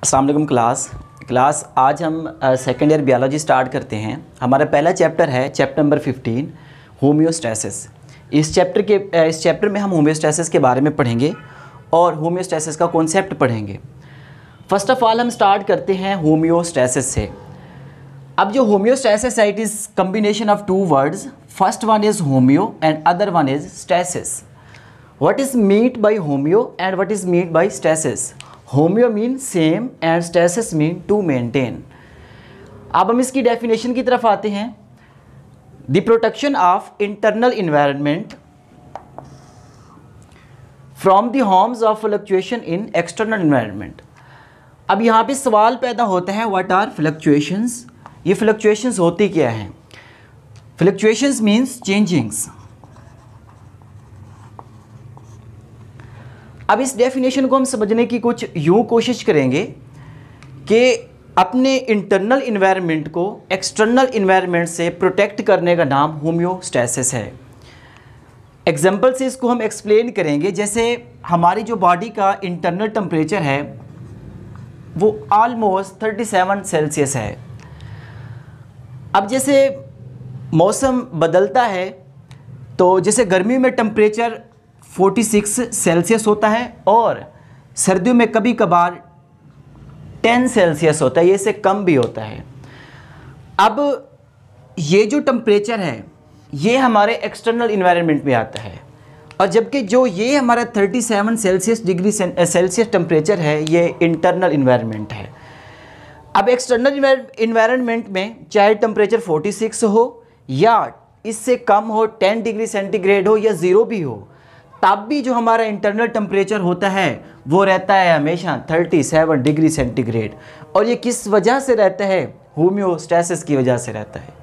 अस्सलाम वालेकुम क्लास आज हम सेकेंड ईयर बियोलॉजी स्टार्ट करते हैं। हमारा पहला चैप्टर है चैप्टर नंबर 15 होम्योस्टैसिस। इस चैप्टर में हम होम्योस्टैसिस के बारे में पढ़ेंगे और होम्योस्टैसिस का कॉन्सेप्ट पढ़ेंगे। फर्स्ट ऑफ ऑल हम स्टार्ट करते हैं होम्योस्टैसिस से। अब जो होम्योस्टैसिस है it is combination of two words, first one is homeo and other one is stasis. What is meant by homeo and what is meant by stasis? Homeo mean same and stasis mean to maintain. अब हम इसकी definition की तरफ आते हैं। The protection of internal environment from the harms of fluctuation in external environment. अब यहाँ पे सवाल पैदा होता है व्हाट आर फ्लक्चुएशंस? ये फ्लक्चुएशंस होती क्या हैं? Fluctuations means changings. अब इस डेफिनेशन को हम समझने की कुछ यूँ कोशिश करेंगे कि अपने इंटरनल इन्वायरमेंट को एक्सटर्नल इन्वायरमेंट से प्रोटेक्ट करने का नाम होम्योस्टैसिस है। एग्जाम्पल से इसको हम एक्सप्लेन करेंगे। जैसे हमारी जो बॉडी का इंटरनल टेम्परेचर है वो ऑलमोस्ट 37 सेल्सियस है। अब जैसे मौसम बदलता है तो जैसे गर्मी में टेम्परेचर 46 सेल्सियस होता है और सर्दियों में कभी कभार 10 सेल्सियस होता है, ये इससे कम भी होता है। अब ये जो टेम्परेचर है ये हमारे एक्सटर्नल इन्वायरमेंट में आता है और जबकि जो ये हमारा 37 सेल्सियस टेम्परेचर है ये इंटरनल इन्वायरमेंट है। अब एक्सटर्नल इन्वायरमेंट में चाहे टेम्परेचर 46 हो या इससे कम हो, 10 डिग्री सेंटीग्रेड हो या 0 भी हो, तब भी जो हमारा इंटरनल टेम्परेचर होता है वो रहता है हमेशा 37 डिग्री सेंटीग्रेड। और ये किस वजह से रहता है? होम्योस्टैसिस की वजह से रहता है।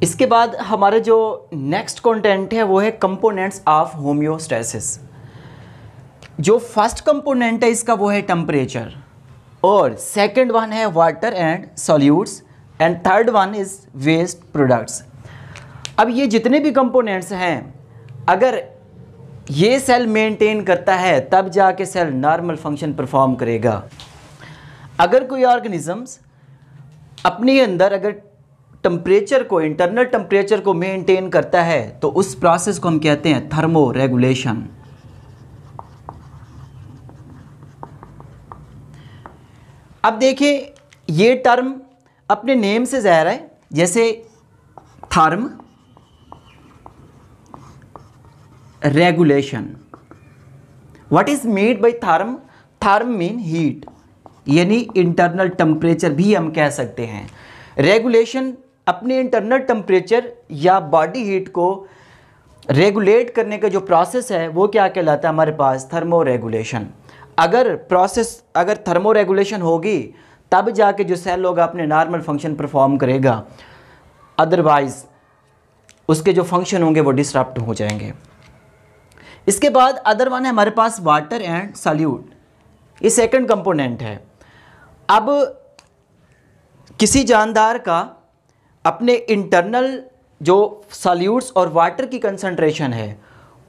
इसके बाद हमारे जो नेक्स्ट कंटेंट है वो है कंपोनेंट्स ऑफ होम्योस्टैसिस। जो फर्स्ट कंपोनेंट है इसका वो है टेम्परेचर और सेकंड वन है water and solutes and third one is waste products. अब ये जितने भी कंपोनेंट्स हैं अगर ये सेल मेंटेन करता है तब जाके सेल नॉर्मल फंक्शन परफॉर्म करेगा। अगर कोई ऑर्गेनिजम्स अपने अंदर अगर टेम्परेचर को, इंटरनल टेम्परेचर को मेंटेन करता है तो उस प्रोसेस को हम कहते हैं थर्मो रेगुलेशन। अब देखिए ये टर्म अपने नेम से ज़ाहिर है, जैसे therm regulation. What is meant by therm? Therm mean heat, यानी इंटरनल टेम्परेचर भी हम कह सकते हैं। रेगुलेशन अपने इंटरनल टेम्परेचर या बॉडी हीट को रेगुलेट करने का जो प्रोसेस है वो क्या कहलाता है हमारे पास? Thermoregulation. अगर थर्मो रेगुलेशन होगी तब जाके जो सेल होगा अपने नॉर्मल फंक्शन परफॉर्म करेगा, अदरवाइज उसके जो फंक्शन होंगे वो डिस्टर्ब हो जाएंगे। इसके बाद अदर वन है हमारे पास वाटर एंड सॉल्यूट। ये सेकंड कंपोनेंट है। अब किसी जानदार का अपने इंटरनल जो सॉल्यूट्स और वाटर की कंसंट्रेशन है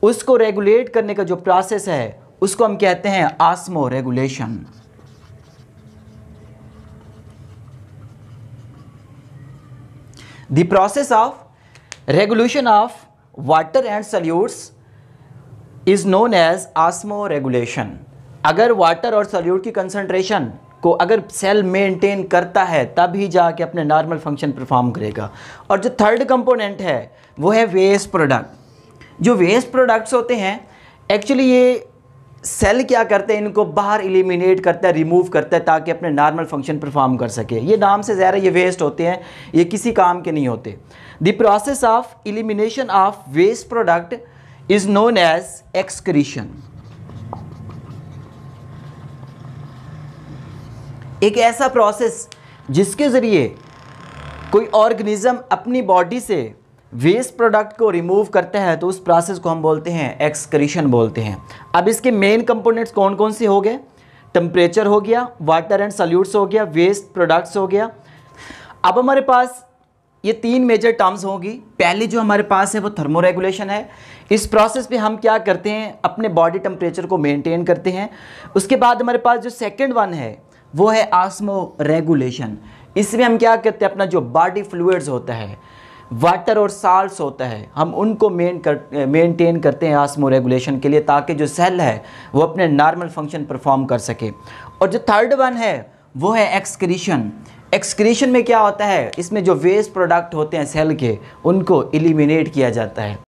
उसको रेगुलेट करने का जो प्रोसेस है उसको हम कहते हैं osmo regulation. The process of regulation of water and solutes is known as osmo regulation. अगर वाटर और सॉल्यूट की कंसंट्रेशन को अगर सेल मेंटेन करता है तब ही जाके अपने नॉर्मल फंक्शन परफॉर्म करेगा। और जो थर्ड कंपोनेंट है वो है वेस्ट प्रोडक्ट। जो वेस्ट प्रोडक्ट्स होते हैं एक्चुअली ये सेल क्या करते हैं, इनको बाहर एलिमिनेट करता है, रिमूव करता है ताकि अपने नॉर्मल फंक्शन परफॉर्म कर सके। ये नाम से ज़ाहिर है ये वेस्ट होते हैं, ये किसी काम के नहीं होते। The process of elimination of waste product is known as excretion। एक ऐसा प्रोसेस जिसके ज़रिए कोई ऑर्गेनिज्म अपनी बॉडी से वेस्ट प्रोडक्ट को रिमूव करता है तो उस प्रोसेस को हम बोलते हैं एक्सक्रीशन बोलते हैं। अब इसके मेन कंपोनेंट्स कौन कौन से हो गए? टेम्परेचर हो गया, वाटर एंड सॉल्यूट्स हो गया, वेस्ट प्रोडक्ट्स हो गया। अब हमारे पास ये तीन मेजर टर्म्स होंगी। पहली जो हमारे पास है वो थर्मो रेगुलेशन है। इस प्रोसेस पे हम क्या करते हैं, अपने बॉडी टेम्परेचर को मेंटेन करते हैं। उसके बाद हमारे पास जो सेकंड वन है वो है आस्मो रेगुलेशन। इसमें हम क्या करते हैं, अपना जो बॉडी फ्लूइड्स होता है, वाटर और साल्ट्स होता है, हम उनको मेंटेन करते हैं आस्मो रेगुलेशन के लिए, ताकि जो सेल है वो अपने नॉर्मल फंक्शन परफॉर्म कर सके। और जो थर्ड वन है वो है एक्सक्रीशन। एक्सक्रीशन में क्या होता है, इसमें जो वेस्ट प्रोडक्ट होते हैं सेल के, उनको एलिमिनेट किया जाता है।